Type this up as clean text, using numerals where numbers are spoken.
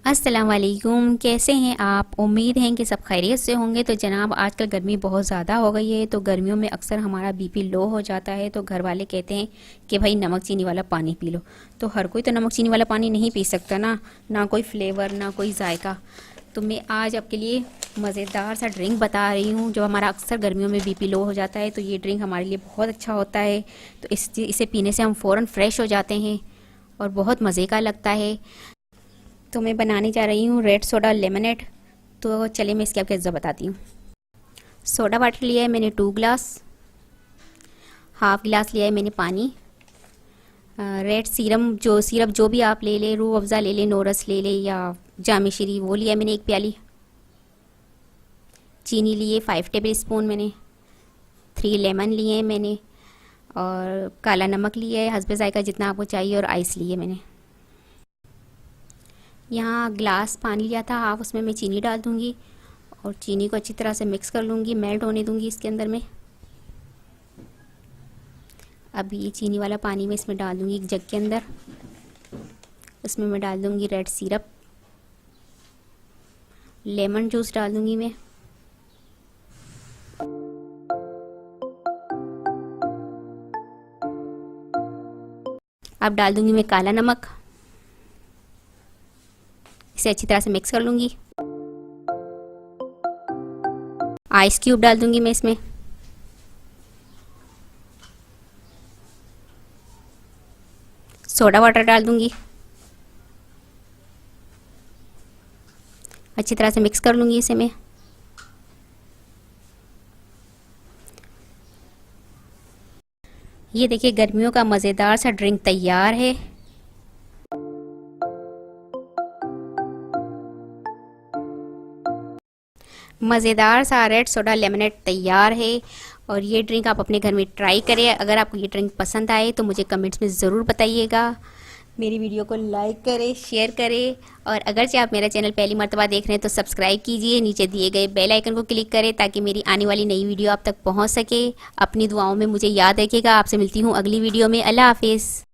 अस्सलाम वालेकुम। कैसे हैं आप? उम्मीद है कि सब खैरियत से होंगे। तो जनाब, आजकल गर्मी बहुत ज़्यादा हो गई है, तो गर्मियों में अक्सर हमारा बीपी लो हो जाता है। तो घर वाले कहते हैं कि भाई नमक चीनी वाला पानी पी लो। तो हर कोई तो नमक चीनी वाला पानी नहीं पी सकता ना कोई फ्लेवर, ना कोई जायका। तो मैं आज आपके लिए मज़ेदार सा ड्रिंक बता रही हूँ। जो हमारा अक्सर गर्मियों में बीपी लो हो जाता है, तो ये ड्रिंक हमारे लिए बहुत अच्छा होता है। तो इसे पीने से हम फ़ौरन फ्रेश हो जाते हैं और बहुत मज़े का लगता है। तो मैं बनाने जा रही हूँ रेड सोडा लेमनेड। तो चलिए मैं इसकी आपको अज्जा बताती हूँ। सोडा वाटर लिया है मैंने 2 ग्लास, हाफ गिलास लिया है मैंने पानी। रेड सिरप जो भी आप ले लें, रूह अफ़ज़ा ले लें, नोरस ले लें या जामी शरी, वो लिया है मैंने 1 प्याली। चीनी लिए 5 टेबल स्पून मैंने। 3 लेमन लिए हैं मैंने, और काला नमक लिया है हस्बे ज़ायका जितना आपको चाहिए, और आइस लिए मैंने। यहाँ ग्लास पानी लिया था हाफ, उसमें मैं चीनी डाल दूँगी और चीनी को अच्छी तरह से मिक्स कर लूँगी, मेल्ट होने दूँगी इसके अंदर में। अब ये चीनी वाला पानी मैं इसमें डाल दूँगी एक जग के अंदर। उसमें मैं डाल दूँगी रेड सिरप, लेमन जूस डाल दूँगी मैं, अब डाल दूँगी मैं काला नमक। इसे अच्छी तरह से मिक्स कर लूँगी। आइस क्यूब डाल दूँगी मैं इसमें। सोडा वाटर डाल दूँगी। अच्छी तरह से मिक्स कर लूँगी इसे मैं। ये देखिए, गर्मियों का मज़ेदार सा ड्रिंक तैयार है। मज़ेदार सा रेड सोडा लेमनेड तैयार है। और ये ड्रिंक आप अपने घर में ट्राई करें। अगर आपको ये ड्रिंक पसंद आए तो मुझे कमेंट्स में ज़रूर बताइएगा। मेरी वीडियो को लाइक करें, शेयर करें, और अगर से आप मेरा चैनल पहली मर्तबा देख रहे हैं तो सब्सक्राइब कीजिए। नीचे दिए गए बेल आइकन को क्लिक करें ताकि मेरी आने वाली नई वीडियो आप तक पहुंच सके। अपनी दुआओं में मुझे याद रखिएगा। आपसे मिलती हूँ अगली वीडियो में। अल्लाह हाफिज़।